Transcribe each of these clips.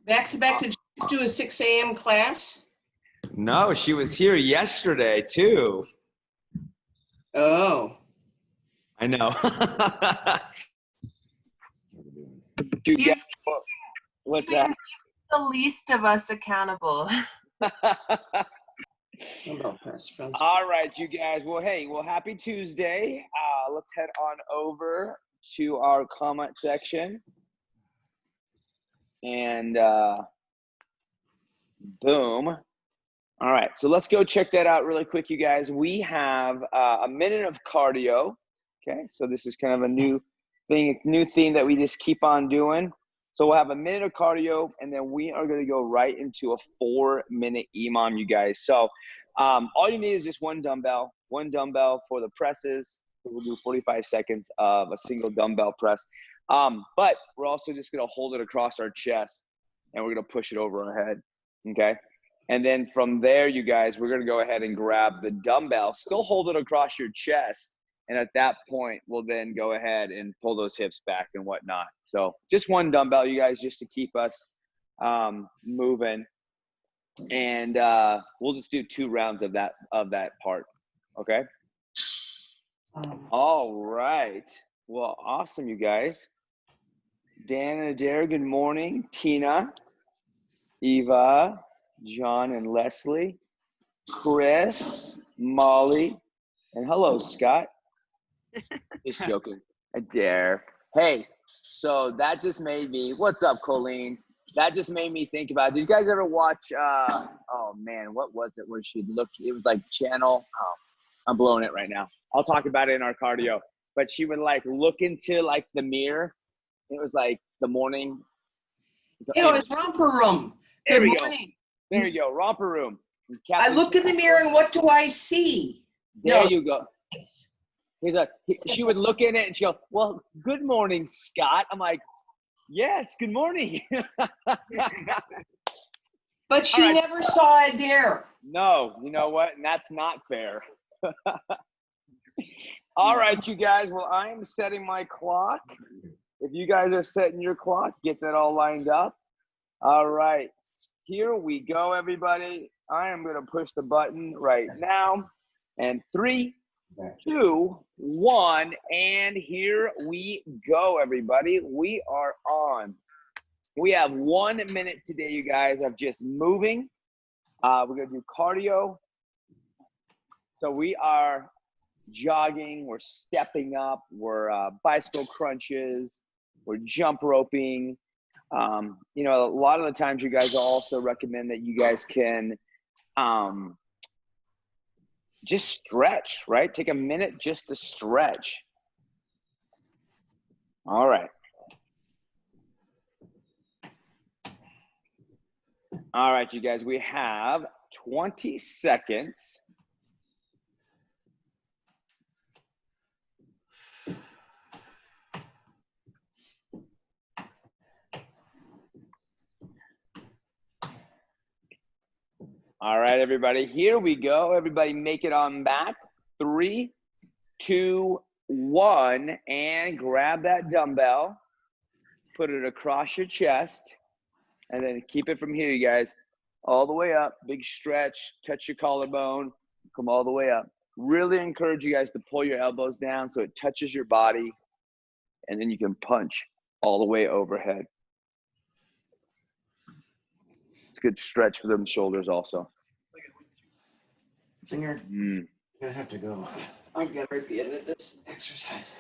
Back to back. Did you do a 6 a.m. class? No, she was here yesterday too. Oh. I know. What's that? The least of us accountable. All right, you guys. Well, hey, happy Tuesday. Let's head on over to our comment section. And boom. All right, so let's go check that out really quick, you guys. We have a minute of cardio. Okay, so this is kind of a new theme that we just keep on doing. So we'll have a minute of cardio, and then we are going to go right into a 4-minute EMOM, you guys. So all you need is just one dumbbell for the presses. We'll do 45 seconds of a single dumbbell press. But we're also just going to hold it across our chest, and we're going to push it over our head, okay? And then from there, you guys, we're going to go ahead and grab the dumbbell, still hold it across your chest. And at that point, we'll then go ahead and pull those hips back and whatnot. So just one dumbbell, you guys, just to keep us moving. And we'll just do 2 rounds of that part. Okay. All right. Well, awesome, you guys. Dan and Adair, good morning. Tina, Eva, John and Leslie, Chris, Molly, and hello, Scott. Just joking. Adair. Hey, so that just made me, what's up, Colleen? That just made me think about, did you guys ever watch, oh man, what was it where she looked, it was like channel, I'm blowing it right now. I'll talk about it in our cardio, but she would like look into like the mirror. It was like the morning. It was Romper Room. Good morning. There you go, Romper Room. I look in the mirror and what do I see? There you go. She would look in it and she'll go, well, good morning, Scott. I'm like, yes, good morning. But she never saw Adair. No, you know what? And that's not fair. All right, you guys. Well, I am setting my clock. If you guys are setting your clock, get that all lined up. All right. Here we go, everybody. I am going to push the button right now. And 3, 2, 1, and here we go, everybody. We are on. We have 1 minute today, you guys, of just moving. We're going to do cardio. So we are jogging, we're stepping up, we're bicycle crunches, we're jump roping. You know, a lot of the times you guys also recommend that you guys can just stretch, right? Take a minute just to stretch. All right. All right, you guys, we have 20 seconds. All right, everybody, here we go. Everybody make it on back. 3, 2, 1, and grab that dumbbell. Put it across your chest, and then keep it from here, you guys. All the way up, big stretch, touch your collarbone, come all the way up. Really encourage you guys to pull your elbows down so it touches your body, and then you can punch all the way overhead. It's a good stretch for them shoulders also. Singer, I'm gonna have to go. I've got right at the end of this exercise.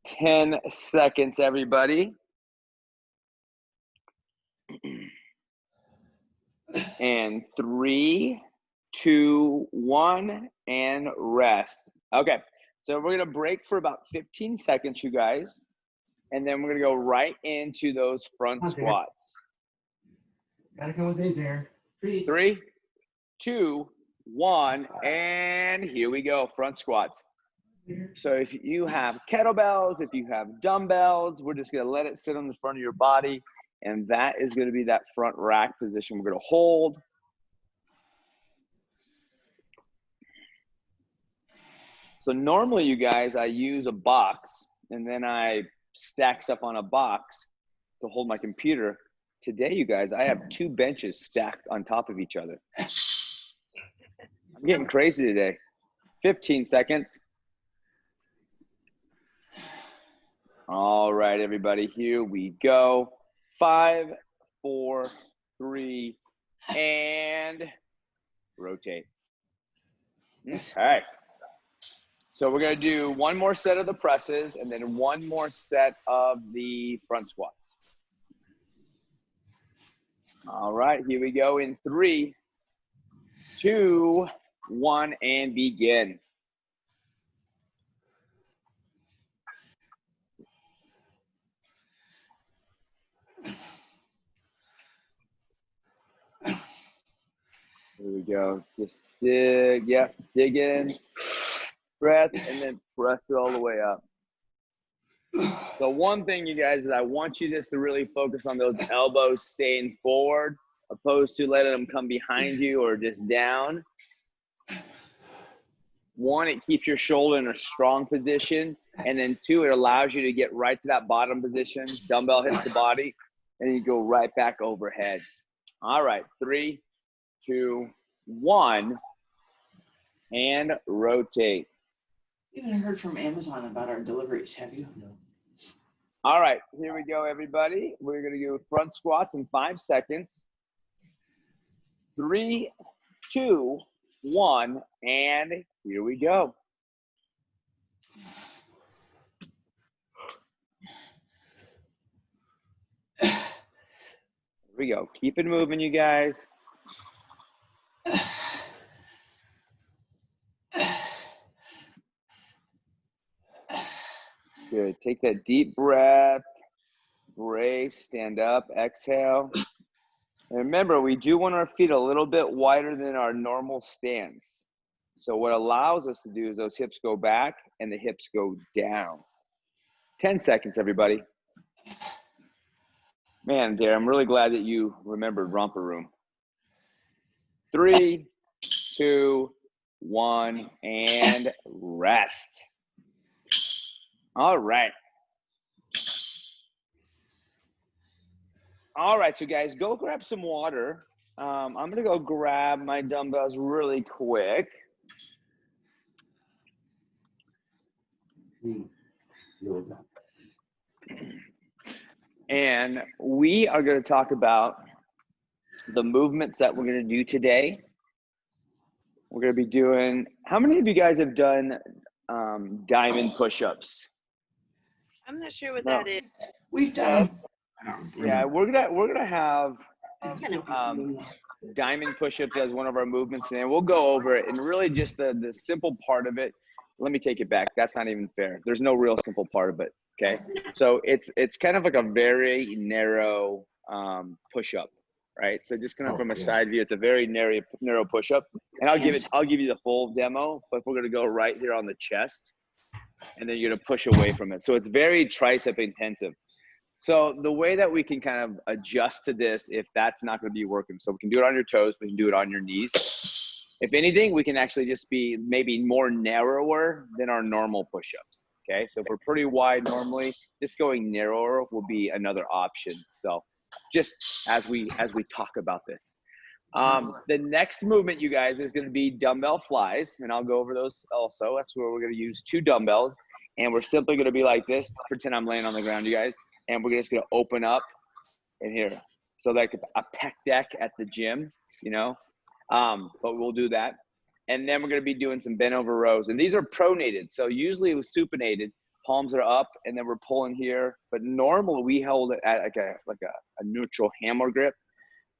10 seconds, everybody. And 3, 2, 1, and rest. Okay, so we're gonna break for about 15 seconds, you guys. And then we're gonna go right into those front squats. Gotta come with these there. 3, 2, 1, and here we go, front squats. So if you have kettlebells, if you have dumbbells, we're just gonna let it sit on the front of your body, and that is gonna be that front rack position we're gonna hold. So normally, you guys, I use a box, and then I stack stuff on a box to hold my computer. Today, you guys, I have 2 benches stacked on top of each other. I'm getting crazy today. 15 seconds. All right, everybody, here we go. 5, 4, 3, and rotate. Okay. So we're going to do one more set of the presses and then one more set of the front squats. All right, here we go in 3, 2, 1, and begin. Here we go. Just dig, yeah, dig in, breath, and then press it all the way up. So one thing, you guys, is I want you just to really focus on those elbows staying forward, opposed to letting them come behind you or just down. 1, it keeps your shoulder in a strong position. And then 2, it allows you to get right to that bottom position. Dumbbell hits the body, and you go right back overhead. All right, 3, 2, 1, and rotate. You haven't heard from Amazon about our deliveries, have you? No. All right, here we go, everybody. We're going to do front squats in 5 seconds. 3, 2, 1, and here we go. Here we go. Keep it moving, you guys. Good. Take that deep breath. Brace, stand up, exhale. And remember, we do want our feet a little bit wider than our normal stance. So what allows us to do is those hips go back and the hips go down. 10 seconds, everybody. Man, Darren, I'm really glad that you remembered romper room. 3, 2, 1, and rest. All right. All right, so guys, go grab some water. I'm going to go grab my dumbbells really quick. And we are going to talk about the movements that we're going to do today. We're going to be doing, how many of you guys have done diamond push-ups? I'm not sure what that is. We've done. Yeah, we're gonna have diamond push-ups as one of our movements, and we'll go over it. And really, just the simple part of it. Let me take it back. That's not even fair. There's no real simple part of it. Okay, so it's kind of like a very narrow push-up, right? So just kind of from a side view, it's a very narrow push-up. And I'll give you the full demo, but we're gonna go right here on the chest, and then you're gonna push away from it. So it's very tricep intensive. So the way that we can kind of adjust to this, if that's not going to be working, so we can do it on your toes, we can do it on your knees. If anything, we can actually just be maybe more narrower than our normal push-ups. Okay, so if we're pretty wide normally, just going narrower will be another option. So just as we talk about this, the next movement, you guys, is going to be dumbbell flies, and I'll go over those also. That's where we're going to use 2 dumbbells, and we're simply going to be like this. Pretend I'm laying on the ground, you guys. And we're just going to open up in here. So like a pec deck at the gym, you know, but we'll do that. And then we're going to be doing some bent over rows. And these are pronated. So usually it was supinated. Palms are up and then we're pulling here. But normally we hold it at like a neutral hammer grip.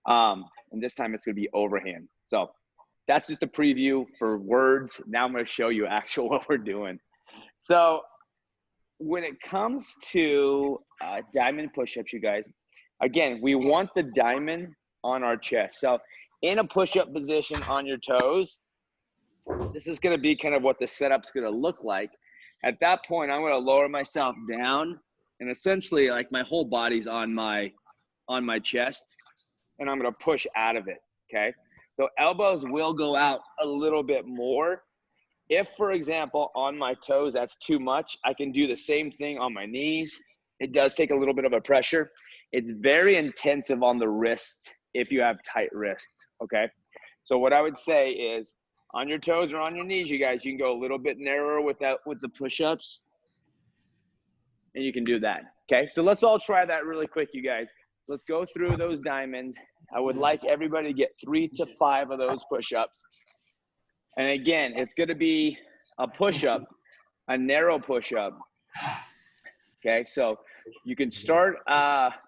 And this time it's going to be overhand. So that's just a preview for words. Now I'm going to show you actual what we're doing. So when it comes to diamond push-ups, you guys, again, we want the diamond on our chest. So in a push-up position on your toes, this is going to be kind of what the setup's going to look like. At that point, I'm going to lower myself down, and essentially, like, my whole body's on my chest, and I'm going to push out of it, okay? So elbows will go out a little bit more. If, for example, on my toes, that's too much, I can do the same thing on my knees, it does take a little bit of a pressure. It's very intensive on the wrists if you have tight wrists, okay? So what I would say is on your toes or on your knees, you guys, you can go a little bit narrower with the push-ups, and you can do that, okay? So let's all try that really quick, you guys. Let's go through those diamonds. I would like everybody to get 3 to 5 of those push-ups. And again, it's gonna be a push-up, a narrow push-up, okay? So you can start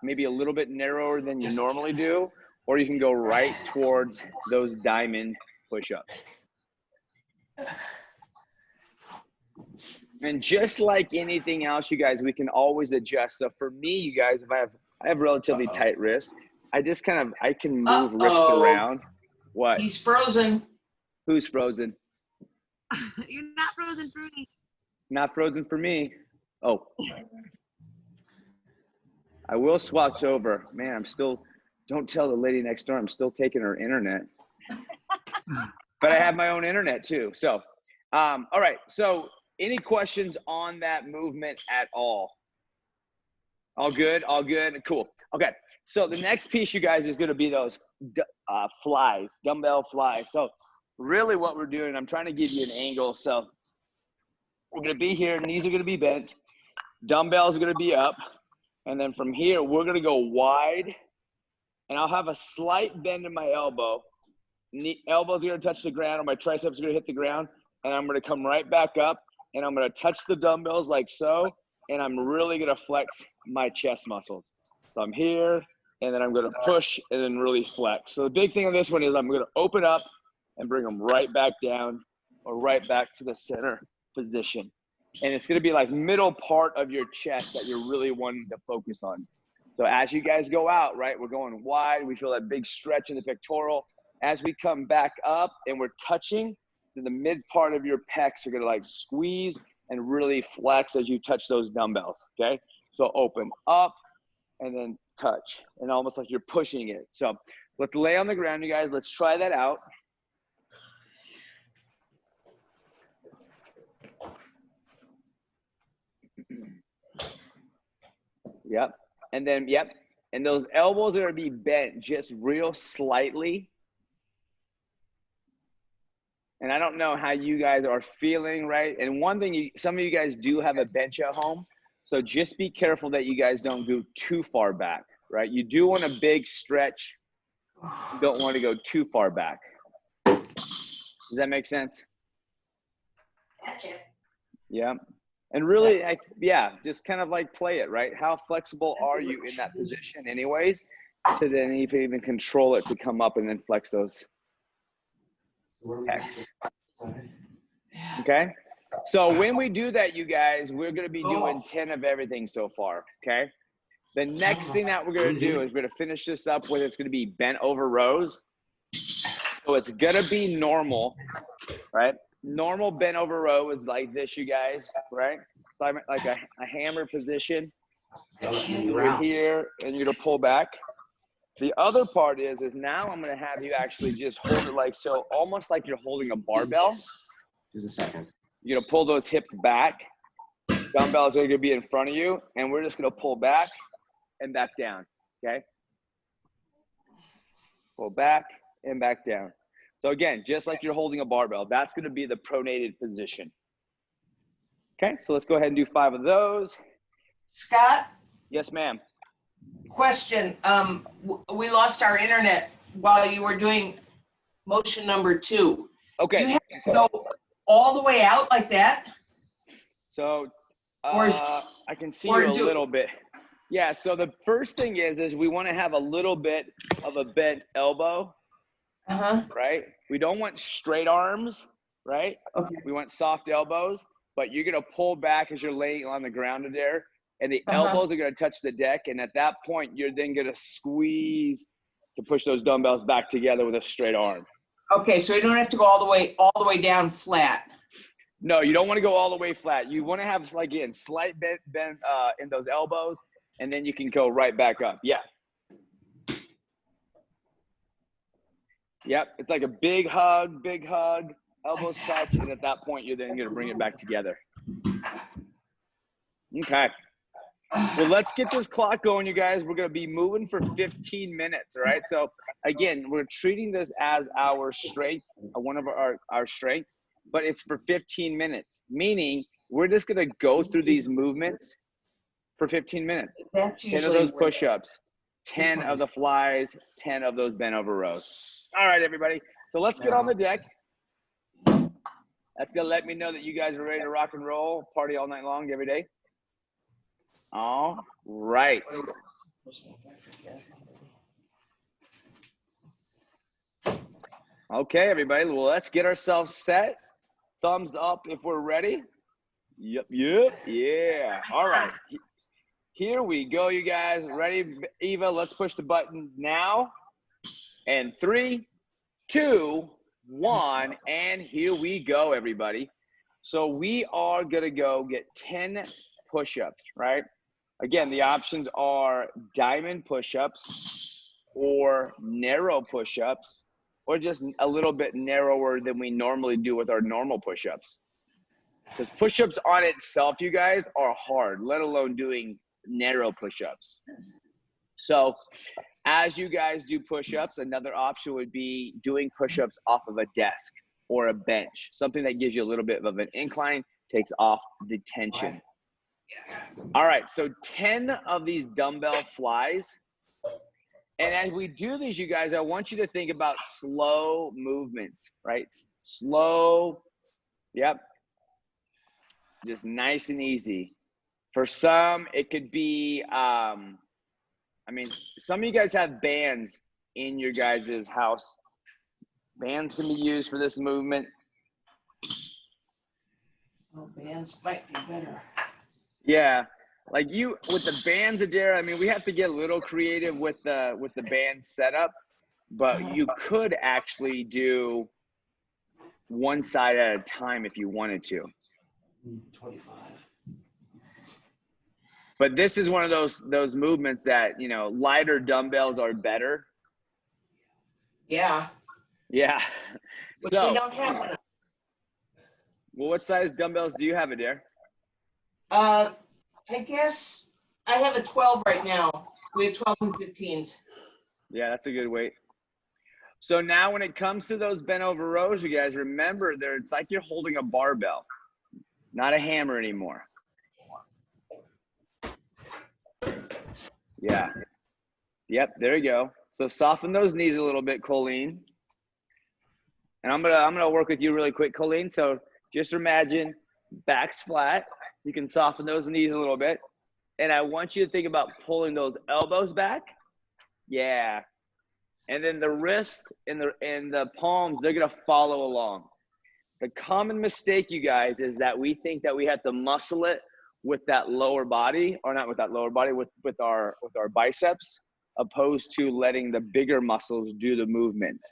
maybe a little bit narrower than you normally do, or you can go right towards those diamond push-ups. And just like anything else, you guys, we can always adjust. So for me, you guys, if I have relatively tight wrists, I just I can move wrist around. What? He's frozen. Who's frozen? You're not frozen for me. Not frozen for me. Oh. I will swatch over. Man, I'm still, don't tell the lady next door, I'm still taking her internet. But I have my own internet too. So, all right. So any questions on that movement at all? All good? All good? Cool. Okay. So the next piece, you guys, is going to be those flies, dumbbell flies. So really what we're doing, I'm trying to give you an angle. So we're going to be here, knees are going to be bent, dumbbells are going to be up. And then from here, we're going to go wide, and I'll have a slight bend in my elbow. Elbows are going to touch the ground, or my triceps are going to hit the ground, and I'm going to come right back up, and I'm going to touch the dumbbells like so, and I'm really going to flex my chest muscles. So I'm here, and then I'm going to push and then really flex. So the big thing on this one is I'm going to open up and bring them right back down or right back to the center position. And it's going to be like middle part of your chest that you're really wanting to focus on. So as you guys go out, right, we're going wide. We feel that big stretch in the pectoral. As we come back up and we're touching, the mid part of your pecs are going to like squeeze and really flex as you touch those dumbbells, okay? So open up and then touch, and almost like you're pushing it. So let's lay on the ground, you guys. Let's try that out. Yep. And then, yep. And those elbows are going to be bent just real slightly. And I don't know how you guys are feeling, right? And one thing, some of you guys do have a bench at home. So just be careful that you guys don't go too far back, right? You do want a big stretch. You don't want to go too far back. Does that make sense? Gotcha. Yeah. And really, yeah, just kind of like play it, right? How flexible are you in that position anyways, to then even control it to come up and then flex those pecs. Okay? So when we do that, you guys, we're going to be doing 10 of everything so far, okay? The next thing that we're going to do is we're going to finish this up with, it's going to be bent over rows. So it's going to be normal, right? Normal bent over row is like this, you guys, right? Like a hammer position. You're here and you're going to pull back. The other part is now I'm going to have you actually just hold it like so, almost like you're holding a barbell. Just a second. You're going to pull those hips back. Dumbbells are going to be in front of you, and we're just going to pull back and back down, okay? Pull back and back down. So again, just like you're holding a barbell, that's going to be the pronated position. Okay, so let's go ahead and do 5 of those. Scott, Yes, ma'am. question. We lost our internet while you were doing motion number 2. Okay. You have to go all the way out like that? So Or is- I can see you a do- little bit. Yeah, so the first thing is we want to have a little bit of a bent elbow, Uh-huh. right? We don't want straight arms, right? Okay. We want soft elbows, but you're going to pull back as you're laying on the ground there, and the Uh-huh. elbows are going to touch the deck, and at that point, you're then going to squeeze to push those dumbbells back together with a straight arm. Okay, so you don't have to go all the way down flat. No, you don't want to go all the way flat. You want to have, like, again, slight bend in those elbows, and then you can go right back up. Yeah. Yep. It's like a big hug, elbows touch, and at that point, you're then going to bring it back together. Okay. Well, let's get this clock going, you guys. We're going to be moving for 15 minutes, all right? So, again, we're treating this as our strength, one of our strength, but it's for 15 minutes, meaning we're just going to go through these movements for 15 minutes. That's 10 usually of those push-ups, 10 one of is- the flies, 10 of those bent over rows. All right, everybody. So let's get on the deck. That's going to let me know that you guys are ready to rock and roll, party all night long, every day. All right. Okay, everybody. Well, let's get ourselves set. Thumbs up if we're ready. Yep. Yeah. All right. Here we go, you guys. Ready, Eva? Let's push the button now. And 3, 2, 1, and here we go, everybody. So we are going to go get 10 push-ups, right? Again, the options are diamond push-ups or narrow push-ups or just a little bit narrower than we normally do with our normal push-ups. Because push-ups on itself, you guys, are hard, let alone doing narrow push-ups. So as you guys do push-ups, another option would be doing push-ups off of a desk or a bench, something that gives you a little bit of an incline, takes off the tension. All right, so 10 of these dumbbell flies. And as we do these, you guys, I want you to think about slow movements, right? Slow, yep. Just nice and easy. For some, it could be, some of you guys have bands in your guys' house. Bands can be used for this movement. Oh, bands might be better. Yeah, like you with the bands, Adair. I mean, we have to get a little creative with the band setup, but you could actually do one side at a time if you wanted to. 25. But this is one of those movements that, you know, lighter dumbbells are better. Yeah. Yeah. Which So, we don't have one. well, what size dumbbells do you have, Adair? I guess I have a 12 right now. We have 12s and 15s. Yeah, that's a good weight. So now when it comes to those bent over rows, you guys remember it's like you're holding a barbell, not a hammer anymore. Yeah. Yep, there you go. So soften those knees a little bit, Colleen. And I'm gonna work with you really quick, Colleen. So just imagine back's flat. You can soften those knees a little bit. And I want you to think about pulling those elbows back. Yeah. And then the wrist and the palms, they're gonna follow along. The common mistake, you guys, is that we think that we have to muscle it with that lower body, or not with that lower body, with our biceps, opposed to letting the bigger muscles do the movements.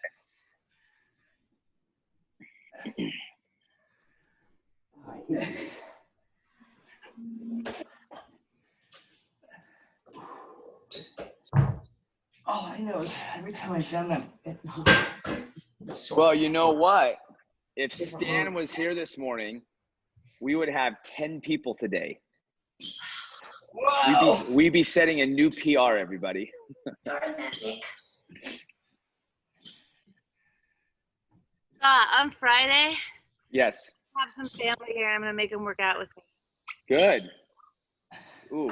All I know is every time I've done them, Well, you know what? If Stan was here this morning, we would have 10 people today. Wow. We'd be setting a new PR, everybody. On Friday, Yes. I have some family here. I'm gonna make them work out with me. Good. Ooh,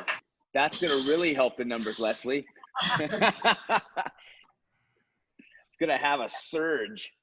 that's gonna really help the numbers, Leslie. It's gonna have a surge.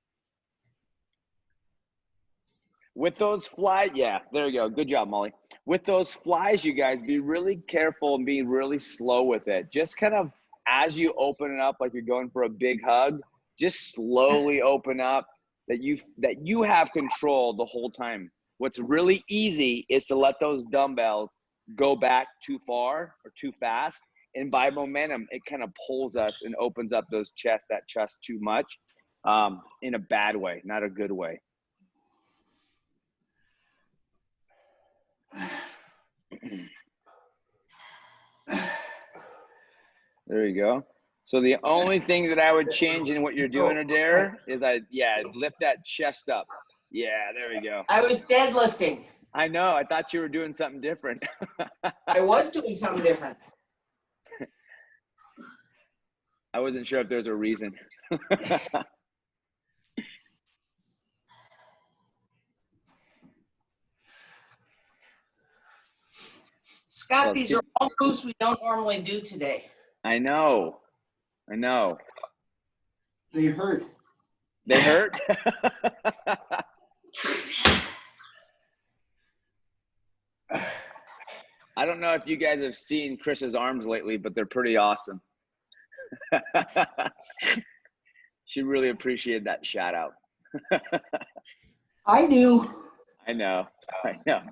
With those flies, yeah, there you go. Good job, Molly. With those flies, you guys, be really careful and be really slow with it. Just kind of as you open it up, like you're going for a big hug, just slowly open up, that you have control the whole time. What's really easy is to let those dumbbells go back too far or too fast. And by momentum, it kind of pulls us and opens up that chest too much, in a bad way, not a good way. There you go. So the only thing that I would change in what you're doing, Adair, is lift that chest up. Yeah, there we go. I was deadlifting. I know. I thought you were doing something different. I was doing something different. I wasn't sure if there's a reason. Scott, Well, these are all moves we don't normally do today. I know. I know. They hurt. They hurt? I don't know if you guys have seen Chris's arms lately, but they're pretty awesome. She really appreciated that shout out. I do. I know. I know.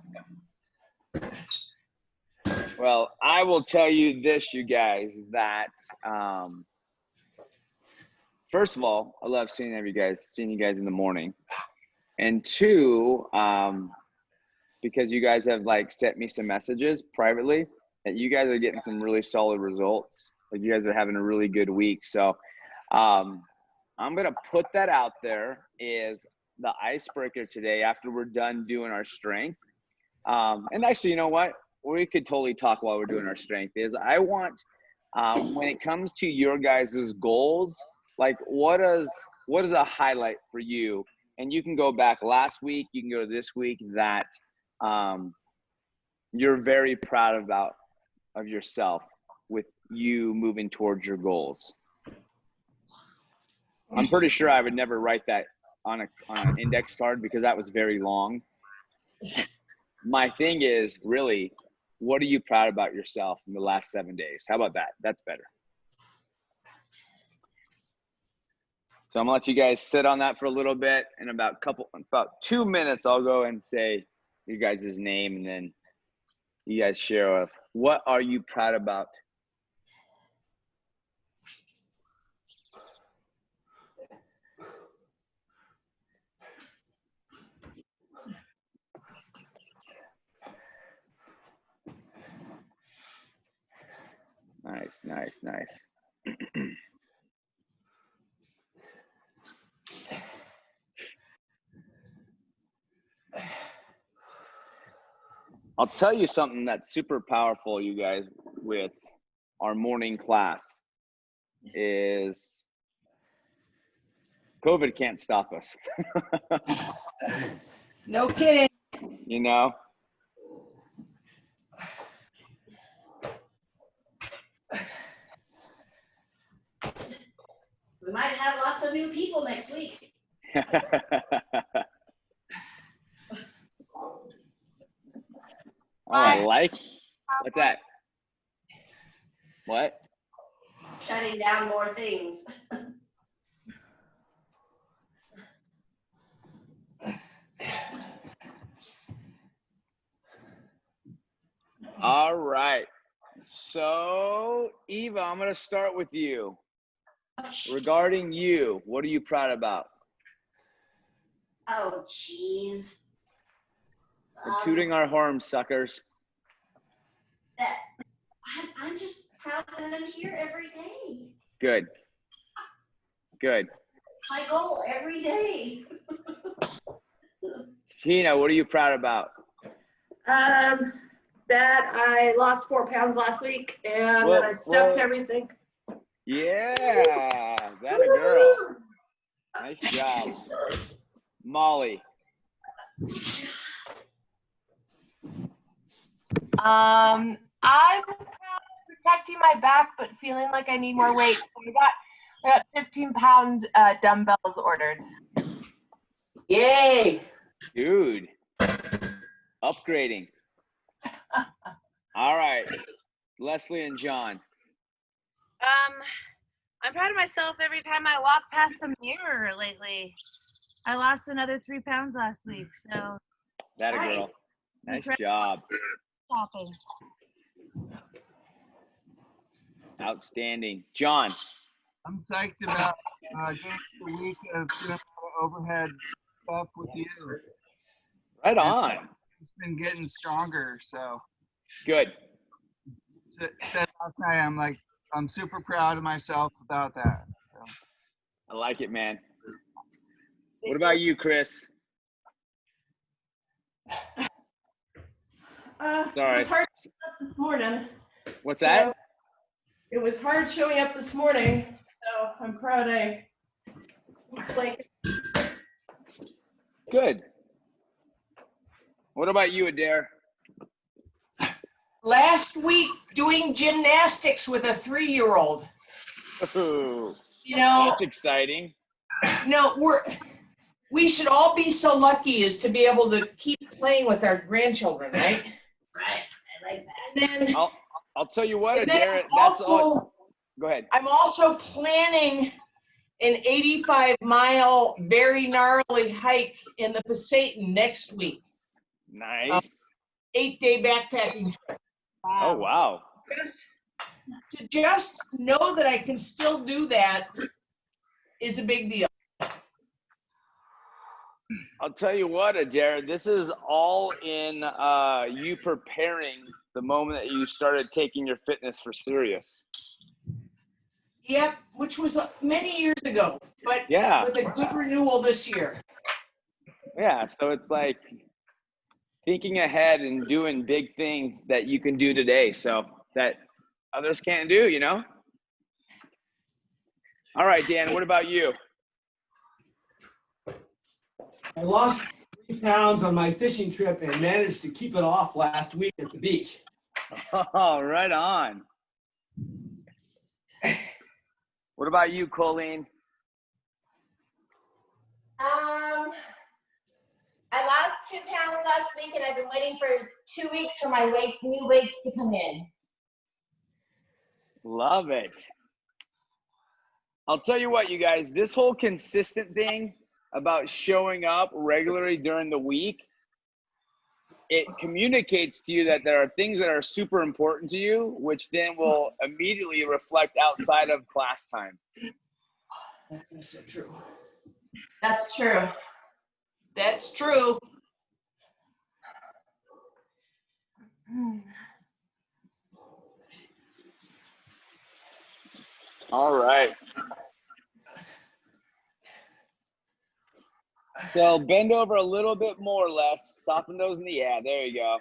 Well, I will tell you this, you guys, that first of all, I love seeing you guys in the morning. And two, because you guys have like sent me some messages privately that you guys are getting some really solid results. Like you guys are having a really good week. So I'm gonna put that out there is the icebreaker today after we're done doing our strength. And actually, you know what? We could totally talk while we're doing our strength is I want, when it comes to your guys' goals, like what is a highlight for you? And you can go back last week, you can go to this week that you're very proud of yourself with you moving towards your goals. I'm pretty sure I would never write that on an index card because that was very long. My thing is really, what are you proud about yourself in the last 7 days? How about that? That's better. So I'm gonna let you guys sit on that for a little bit. In about 2 minutes, I'll go and say your guys' name, and then you guys share of what are you proud about. Nice, nice, nice. I'll tell you something that's super powerful, you guys, with our morning class is COVID can't stop us. No kidding. You know? We might have lots of new people next week. Oh, I like. What's that? What? Shutting down more things. All right. So, Eva, I'm going to start with you. Regarding you, what are you proud about? Oh, jeez. We're tooting our horns, suckers. I'm just proud that I'm here every day. Good. Good. My goal every day. Tina, what are you proud about? That I lost 4 pounds last week and that I stuffed everything. Yeah, that a girl. Nice job. Molly. I'm proud of protecting my back, but feeling like I need more weight. So I got 15-pound dumbbells ordered. Yay. Dude. Upgrading. All right. Leslie and John. I'm proud of myself every time I walk past the mirror lately. I lost another 3 pounds last week, so. That a girl. Nice job. Shopping. Outstanding. John. I'm psyched about getting the week of doing overhead stuff with you. Right on. It's been getting stronger, so. Good. Said last night, I'm super proud of myself about that. So. I like it, man. What about you, Chris? It Sorry. was hard this morning. What's that? It was hard showing up this morning, so I'm proud I like. Good. What about you, Adair? Last week doing gymnastics with a 3-year-old. Ooh, You know, that's exciting. no, we should all be so lucky as to be able to keep playing with our grandchildren, right? Right, I like that. And then, I'll tell you what, and then Adair. That's also, all. Go ahead. I'm also planning an 85-mile, very gnarly hike in the Pasayten next week. Nice. 8-day backpacking trip. Oh, wow. Just know that I can still do that is a big deal. I'll tell you what, Adair, this is all in you preparing the moment that you started taking your fitness for serious. Yep, which was many years ago, but Yeah. with a good renewal this year. Yeah, so it's like thinking ahead and doing big things that you can do today, so that others can't do, you know? All right, Dan, what about you? I lost 3 pounds on my fishing trip and managed to keep it off last week at the beach. Oh, right on. What about you, Colleen? I lost 2 pounds last week, and I've been waiting for 2 weeks for my new weights to come in. Love it. I'll tell you what, you guys, this whole consistent thing about showing up regularly during the week, it communicates to you that there are things that are super important to you, which then will immediately reflect outside of class time. That's so true. That's true. That's true. All right. So bend over a little bit more or less. Soften those in the, yeah, there you go.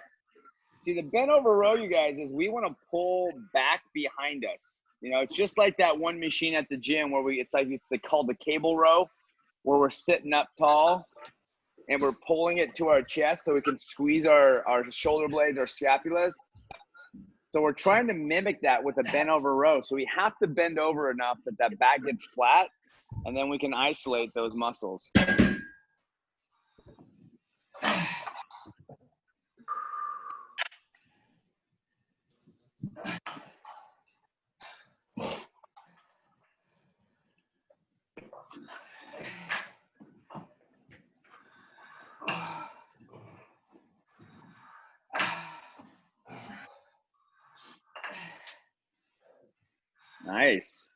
See, the bent over row, you guys, is we want to pull back behind us. You know, it's just like that one machine at the gym where it's called the cable row, where we're sitting up tall and we're pulling it to our chest so we can squeeze our shoulder blades, our scapulas. So we're trying to mimic that with a bent over row. So we have to bend over enough that that back gets flat, and then we can isolate those muscles. Nice.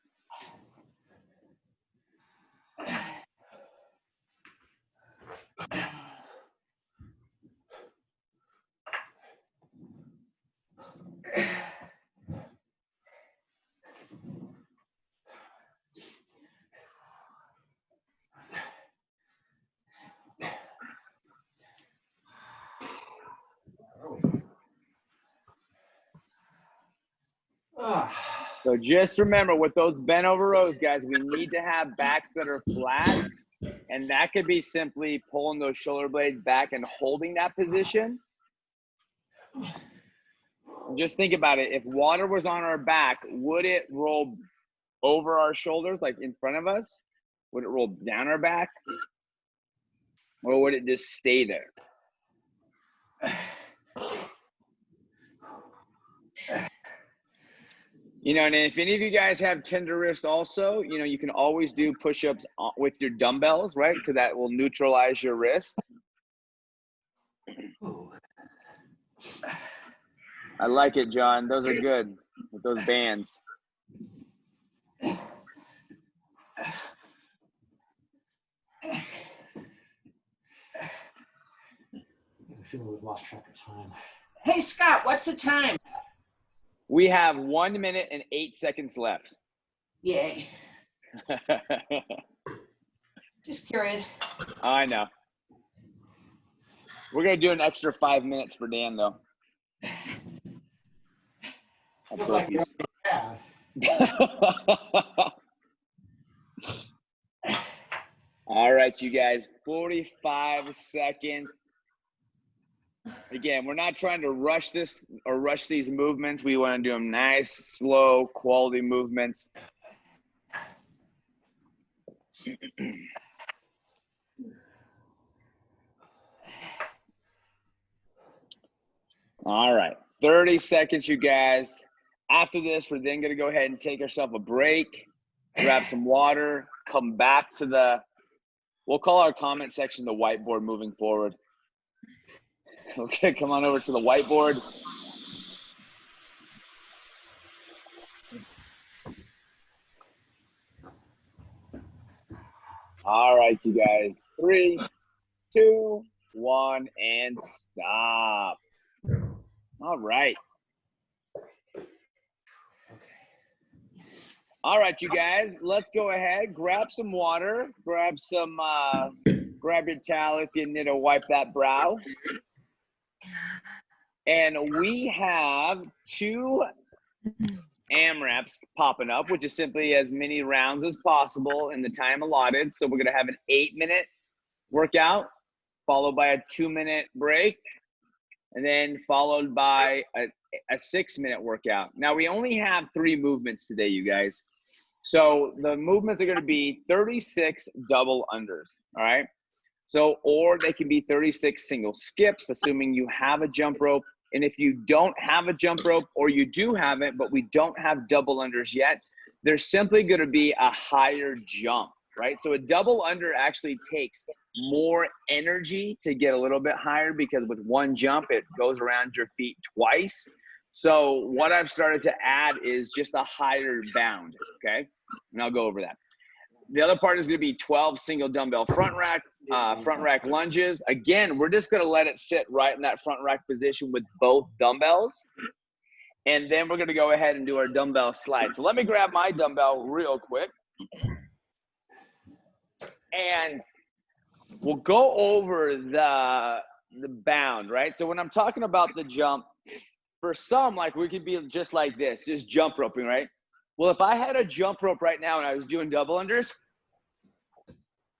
So just remember, with those bent over rows, guys, we need to have backs that are flat, and that could be simply pulling those shoulder blades back and holding that position. And just think about it. If water was on our back, would it roll over our shoulders, like in front of us? Would it roll down our back? Or would it just stay there? You know, and if any of you guys have tender wrists also, you know, you can always do push-ups with your dumbbells, right? Because that will neutralize your wrist. I like it, John. Those are good with those bands. I feel we've lost track of time. Hey, Scott, what's the time? We have 1 minute and 8 seconds left. Yay. Just curious. I know. We're going to do an extra 5 minutes for Dan, though. Feels like you're bad. All right, you guys, 45 seconds. Again, we're not trying to rush this or rush these movements. We want to do them nice, slow, quality movements. All right, 30 seconds, you guys. After this, we're then going to go ahead and take ourselves a break, grab some water, come back to the, we'll call our comment section the whiteboard moving forward. Okay, come on over to the whiteboard. All right, you guys. 3, 2, 1, and stop. All right. All right, you guys, let's go ahead, grab some water, grab some, grab your towel if you need to wipe that brow. And we have 2 AMRAPs popping up, which is simply as many rounds as possible in the time allotted. So we're gonna have an 8-minute workout, followed by a 2-minute break, and then followed by a 6-minute workout. Now we only have 3 movements today, you guys. So the movements are gonna be 36 double unders, all right? So, or they can be 36 single skips, assuming you have a jump rope. And if you don't have a jump rope, or you do have it, but we don't have double unders yet, there's simply gonna be a higher jump, right? So a double under actually takes more energy to get a little bit higher, because with one jump, it goes around your feet twice. So what I've started to add is just a higher bound, okay? And I'll go over that. The other part is gonna be 12 single dumbbell front rack lunges. Again, we're just gonna let it sit right in that front rack position with both dumbbells. And then we're gonna go ahead and do our dumbbell slide. So let me grab my dumbbell real quick. And we'll go over the bound, right? So when I'm talking about the jump, for some, like we could be just like this, just jump roping, right? Well, if I had a jump rope right now and I was doing double unders,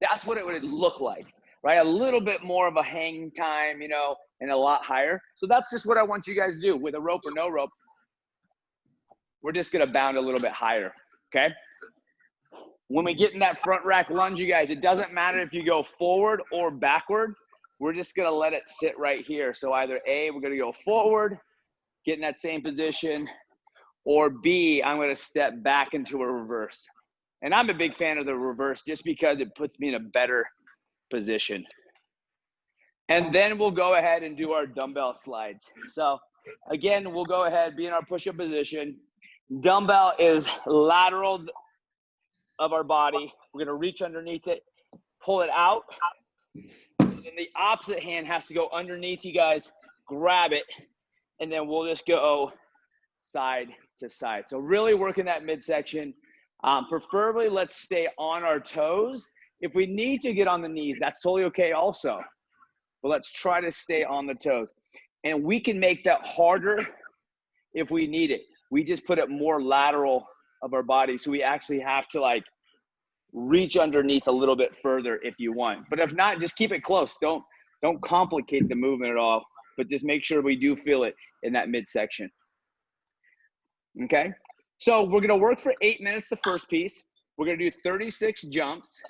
that's what it would look like, right? A little bit more of a hang time, you know, and a lot higher. So that's just what I want you guys to do with a rope or no rope. We're just gonna bound a little bit higher, okay? When we get in that front rack lunge, you guys, it doesn't matter if you go forward or backward. We're just gonna let it sit right here. So either A, we're gonna go forward, get in that same position, or B, I'm gonna step back into a reverse. And I'm a big fan of the reverse just because it puts me in a better position. And then we'll go ahead and do our dumbbell slides. So again, we'll go ahead, be in our push-up position. Dumbbell is lateral of our body. We're gonna reach underneath it, pull it out. And the opposite hand has to go underneath you guys, grab it, and then we'll just go side to side. So really working that midsection. Preferably, let's stay on our toes. If we need to get on the knees, that's totally okay also. But let's try to stay on the toes. And we can make that harder if we need it. We just put it more lateral of our body. So we actually have to like reach underneath a little bit further if you want. But if not, just keep it close. Don't complicate the movement at all, but just make sure we do feel it in that midsection. Okay? So we're gonna work for 8 minutes, the first piece. We're gonna do 36 jumps,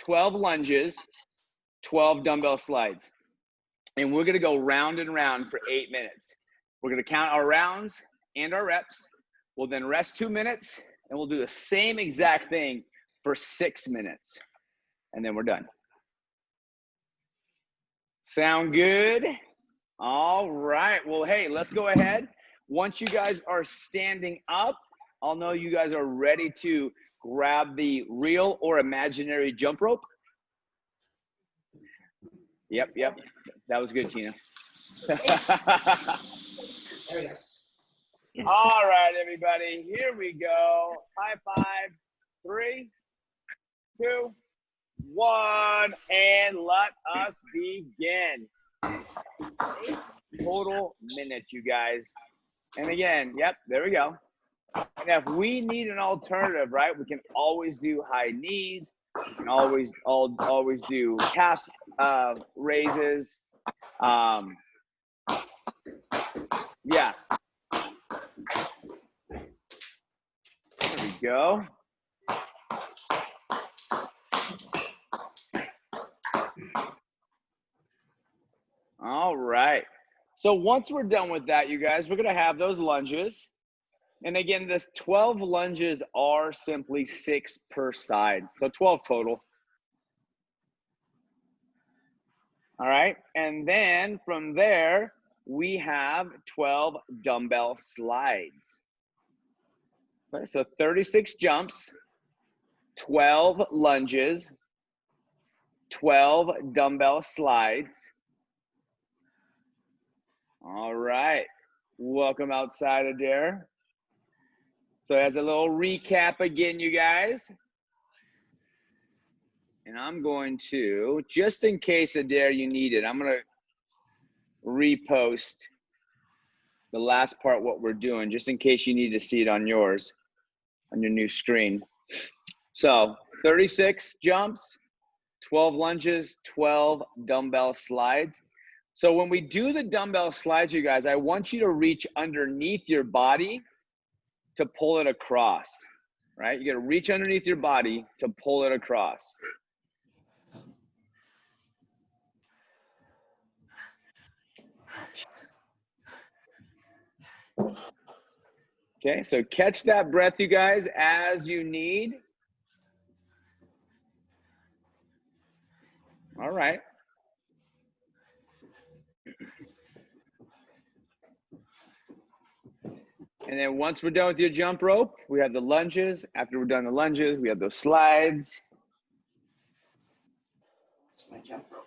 12 lunges, 12 dumbbell slides. And we're gonna go round and round for 8 minutes. We're gonna count our rounds and our reps. We'll then rest 2 minutes, and we'll do the same exact thing for 6 minutes. And then we're done. Sound good? All right, well, hey, let's go ahead. Once you guys are standing up, I'll know you guys are ready to grab the real or imaginary jump rope. Yep. That was good, Tina. There we go. All right, everybody, here we go. High five. 3, 2, 1, and let us begin. total minutes, you guys. And again, yep, there we go. And if we need an alternative, right, we can always do high knees. We can always do calf raises. Yeah. There we go. All right. So once we're done with that, you guys, we're going to have those lunges. And again, this 12 lunges are simply 6 per side. So 12 total. All right. And then from there, we have 12 dumbbell slides. Okay, so 36 jumps, 12 lunges, 12 dumbbell slides. All right. Welcome outside, Adair. So as a little recap again, you guys. And I'm going to, just in case, Adair, you need it, I'm going to repost the last part, what we're doing, just in case you need to see it on yours, on your new screen. So 36 jumps, 12 lunges, 12 dumbbell slides. So when we do the dumbbell slides, you guys, I want you to reach underneath your body to pull it across, right? You got to reach underneath your body to pull it across. Okay, so catch that breath, you guys, as you need. All right. And then once we're done with your jump rope, we have the lunges. After we're done the lunges, we have those slides. That's my jump rope.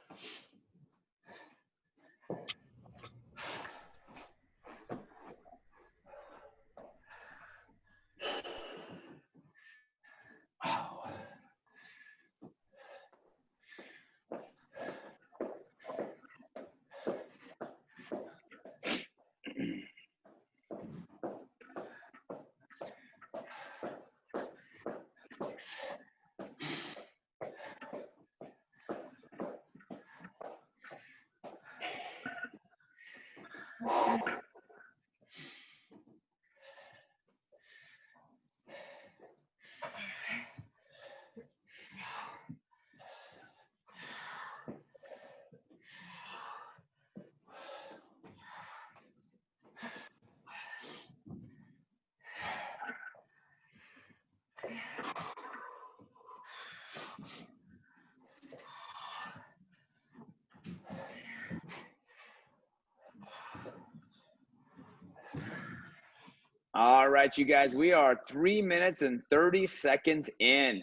All right, you guys, we are 3 minutes and 30 seconds in.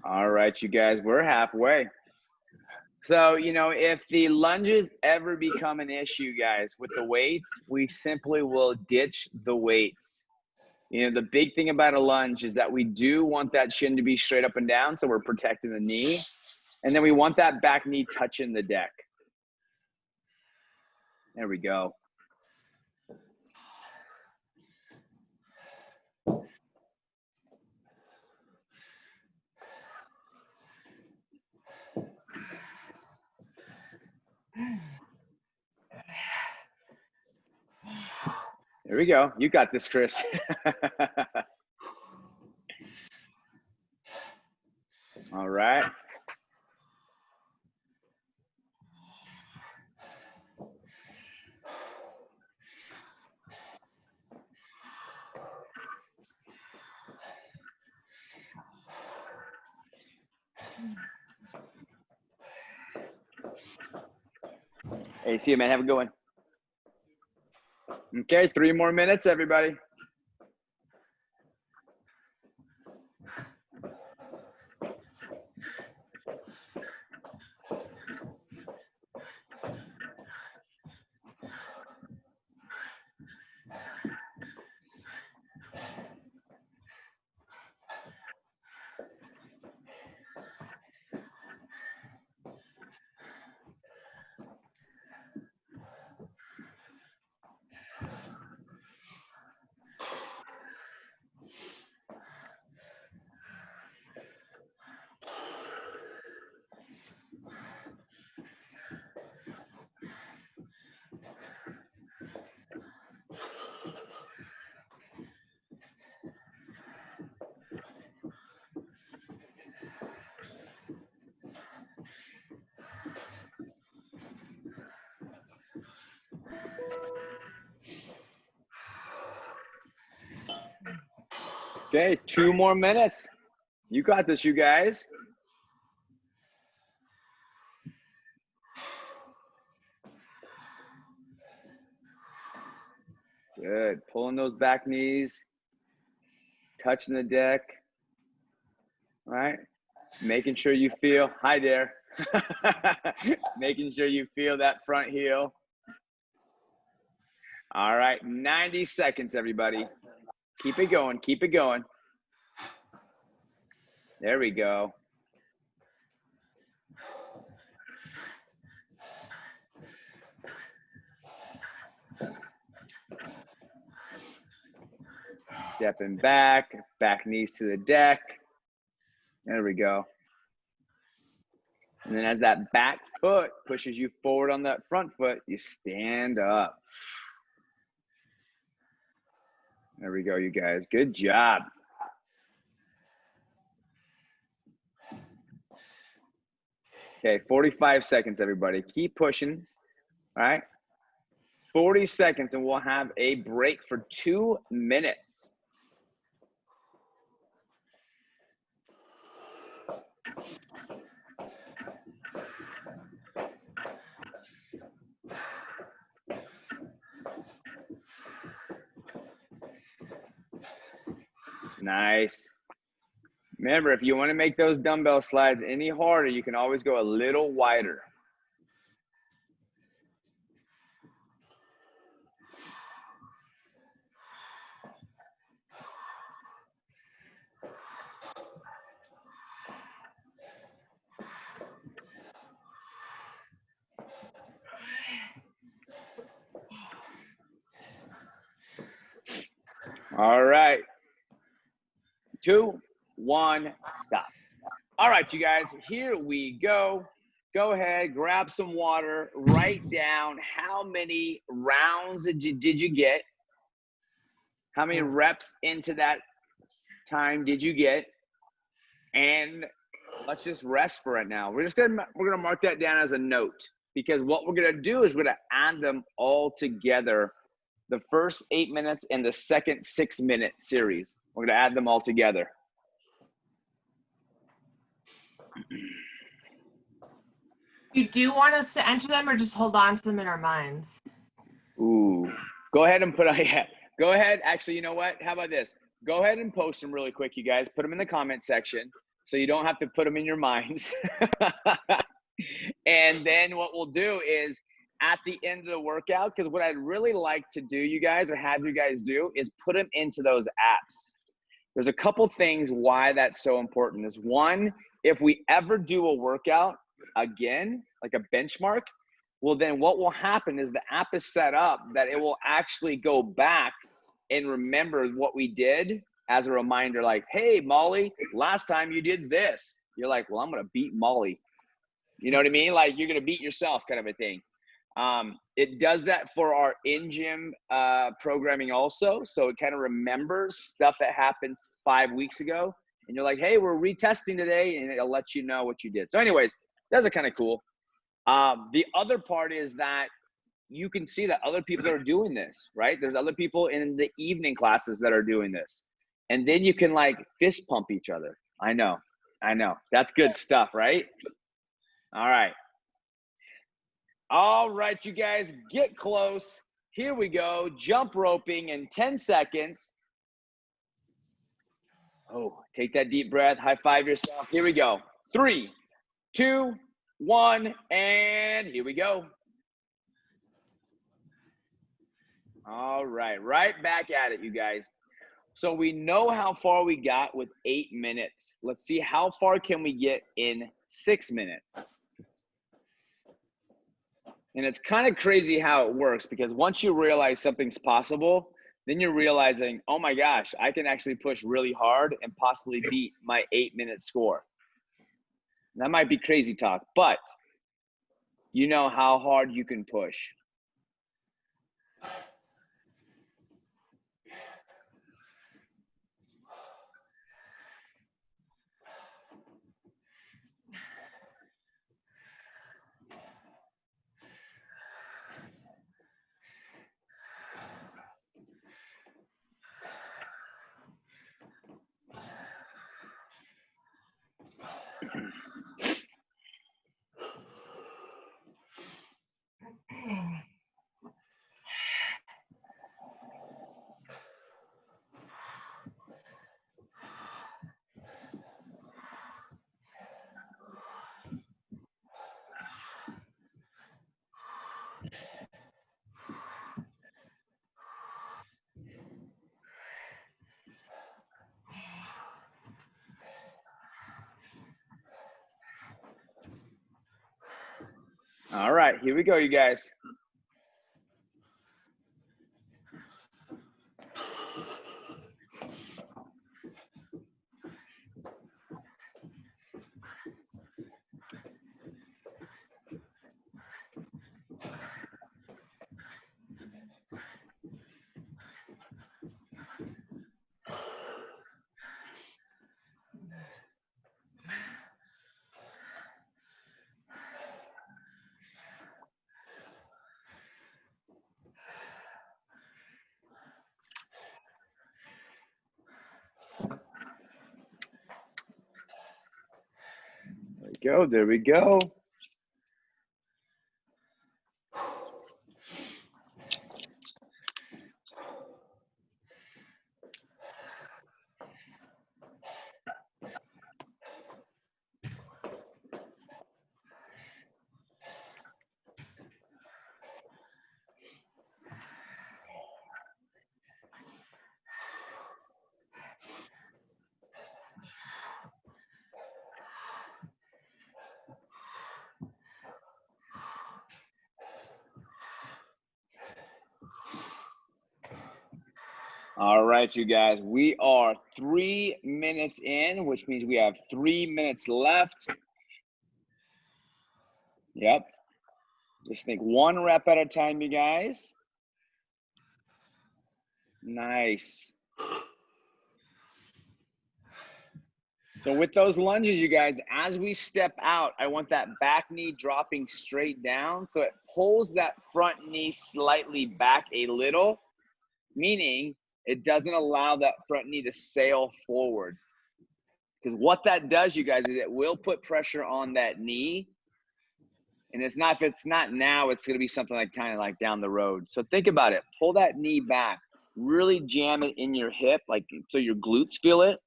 All right, you guys, we're halfway. So, you know, if the lunges ever become an issue, guys, with the weights, we simply will ditch the weights. You know, the big thing about a lunge is that we do want that shin to be straight up and down, so we're protecting the knee. And then we want that back knee touching the deck. There we go. There we go. You got this, Chris. All right. Hey, see you, man. Have a good one. Okay, 3 more minutes, everybody. Okay, 2 more minutes. You got this, you guys. Good. Pulling those back knees, touching the deck. All right. Making sure you feel, hi there. Making sure you feel that front heel. All right. 90 seconds, everybody. Keep it going. Keep it going. There we go. Stepping back, back knees to the deck. There we go. And then as that back foot pushes you forward on that front foot, you stand up. There we go, you guys. Good job. Okay, 45 seconds, everybody. Keep pushing, all right? 40 seconds, and we'll have a break for 2 minutes. Nice. Remember, if you want to make those dumbbell slides any harder, you can always go a little wider. All right. 2, 1, stop. All right, you guys, here we go. Go ahead, grab some water, write down how many rounds did you get? How many reps into that time did you get? And let's just rest for it now. We're gonna mark that down as a note, because what we're gonna do is we're gonna add them all together. The first 8 minutes and the second 6-minute series. We're gonna add them all together. You do want us to enter them or just hold on to them in our minds? Ooh, go ahead and put on, yeah. Go ahead, actually, you know what? How about this? Go ahead and post them really quick, you guys. Put them in the comment section so you don't have to put them in your minds. And then what we'll do is at the end of the workout, because what I'd really like to do, you guys, or have you guys do, is put them into those apps. There's a couple things why that's so important. Is one, if we ever do a workout again, like a benchmark, well, then what will happen is the app is set up that it will actually go back and remember what we did as a reminder, like, hey, Molly, last time you did this. You're like, well, I'm going to beat Molly. You know what I mean? Like, you're going to beat yourself kind of a thing. It does that for our in-gym programming also. So it kind of remembers stuff that happened 5 weeks ago. And you're like, hey, we're retesting today. And it'll let you know what you did. So anyways, those are kind of cool. The other part is that you can see that other people are doing this, right? There's other people in the evening classes that are doing this. And then you can like fist pump each other. I know. That's good stuff, right? All right. All right, you guys, get close. Here we go. Jump roping in 10 seconds. Oh, take that deep breath. High five yourself. Here we go. 3, 2, 1, and here we go. All right, right back at it, you guys. So we know how far we got with 8 minutes. Let's see how far can we get in 6 minutes. And it's kind of crazy how it works, because once you realize something's possible, then you're realizing, oh my gosh, I can actually push really hard and possibly beat my 8-minute score. That might be crazy talk, but you know how hard you can push. All right, here we go, you guys. There we go. All right, you guys, we are 3 minutes in, which means we have 3 minutes left. Yep. Just think 1 rep at a time, you guys. Nice. So with those lunges, you guys, as we step out, I want that back knee dropping straight down. So it pulls that front knee slightly back a little, meaning it doesn't allow that front knee to sail forward. Because what that does, you guys, is it will put pressure on that knee. And it's not, if it's not now, it's going to be something like kind of like down the road. So think about it. Pull that knee back. Really jam it in your hip, like so your glutes feel it.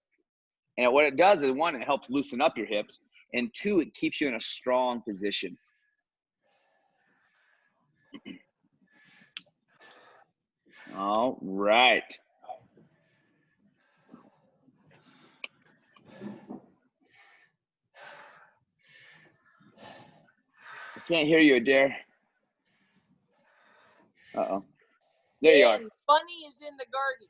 And what it does is, 1, it helps loosen up your hips. And 2, it keeps you in a strong position. All right. I can't hear you, Adair. Uh-oh. There you are. Bunny is in the garden.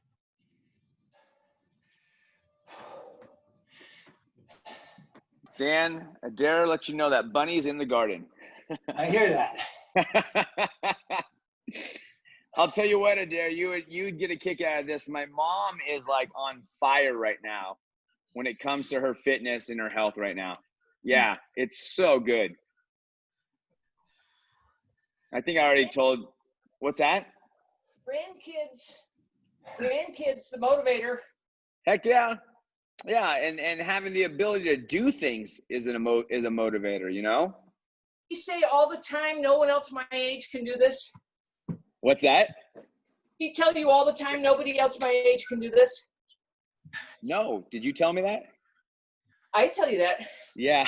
Dan, Adair let you know that Bunny's in the garden. I hear that. I'll tell you what, Adair, you'd get a kick out of this. My mom is like on fire right now when it comes to her fitness and her health right now. Yeah, it's so good. I think I already told, what's that? Grandkids, the motivator. Heck yeah. Yeah, and having the ability to do things is a motivator, you know? You say all the time, no one else my age can do this? What's that? He tell you all the time, nobody else my age can do this? No. Did you tell me that? I tell you that. Yeah.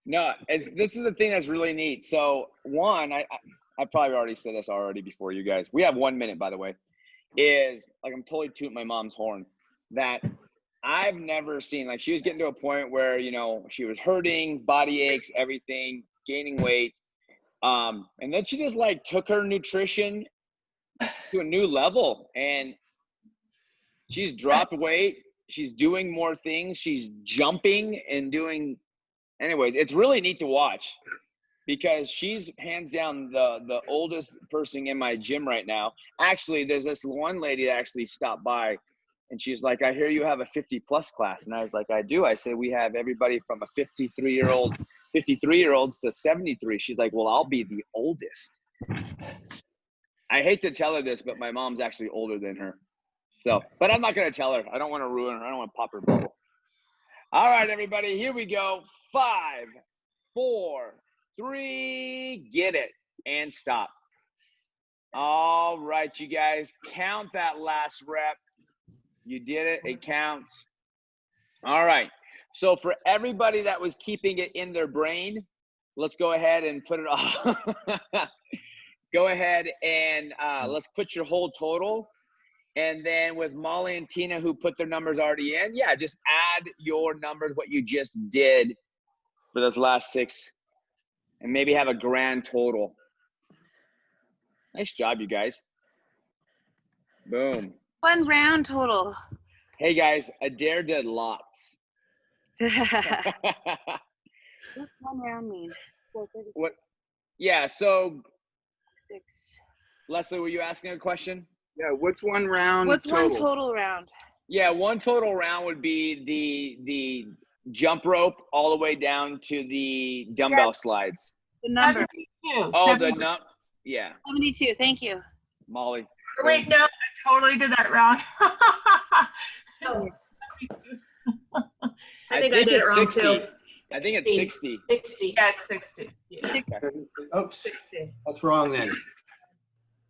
No, this is the thing that's really neat. So one, I probably already said this already before you guys. We have 1 minute, by the way. Is like I'm totally tooting my mom's horn that I've never seen. Like she was getting to a point where she was hurting, body aches, everything, gaining weight, and then she just like took her nutrition to a new level, and she's dropped weight. She's doing more things. She's jumping and doing. Anyways, it's really neat to watch because she's hands down the oldest person in my gym right now. Actually, there's this one lady that actually stopped by and she's like, I hear you have a 50+ class. And I was like, I do. I said, we have everybody from a 53-year-olds to 73. She's like, well, I'll be the oldest. I hate to tell her this, but my mom's actually older than her. So, but I'm not going to tell her. I don't want to ruin her. I don't want to pop her bubble. All right, everybody, here we go. 5, 4, 3, get it, and stop. All right, you guys, count that last rep. You did it, it counts. All right, so for everybody that was keeping it in their brain, let's go ahead and put it off. Go ahead and let's put your whole total. And then with Molly and Tina, who put their numbers already in, yeah, just add your numbers, what you just did for those last 6, and maybe have a grand total. Nice job, you guys. Boom. 1 round total. Hey, guys, Adair did lots. What's 1 round mean? What? Yeah, so 6. Leslie, were you asking a question? Yeah, what's 1 round? What's total? 1 total round? Yeah, 1 total round would be the jump rope all the way down to the dumbbell slides. The number. 72. Oh, yeah, 72. Thank you. Molly. Wait, no, I totally did that wrong. I think I did it it's wrong 60. too. I think it's 60. 60. Yeah, it's 60. Yeah. Oops, 60. that's wrong then.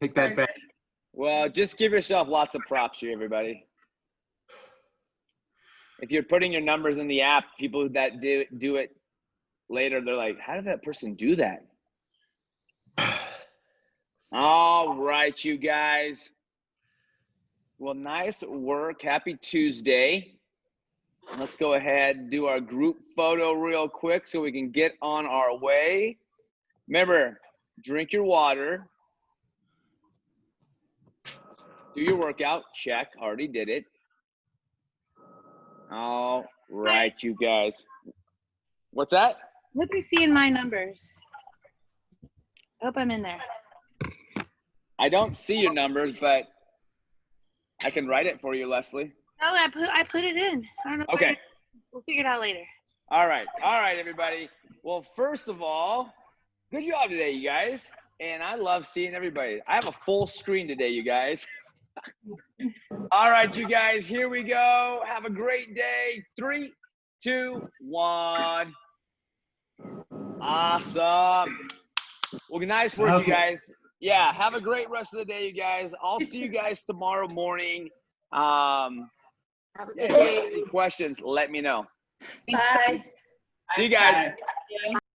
Take that back. Well, just give yourself lots of props here, everybody. If you're putting your numbers in the app, people that do it later, they're like, how did that person do that? All right, you guys. Well, nice work. Happy Tuesday. Let's go ahead and do our group photo real quick so we can get on our way. Remember, drink your water. Do your workout. Check. Already did it. All right, you guys. What's that? Let me see in my numbers. I hope I'm in there. I don't see your numbers, but I can write it for you, Leslie. No, I put it in. I don't know. Okay. We'll figure it out later. All right, everybody. Well, first of all, good job today, you guys. And I love seeing everybody. I have a full screen today, you guys. All right, you guys, here we go. Have a great day. 3, 2, 1. Awesome. Well, nice work, Okay. you guys. Yeah, have a great rest of the day, you guys. I'll see you guys tomorrow morning. Have a Yeah, good if you have day. any questions, let me know. Bye. See you guys.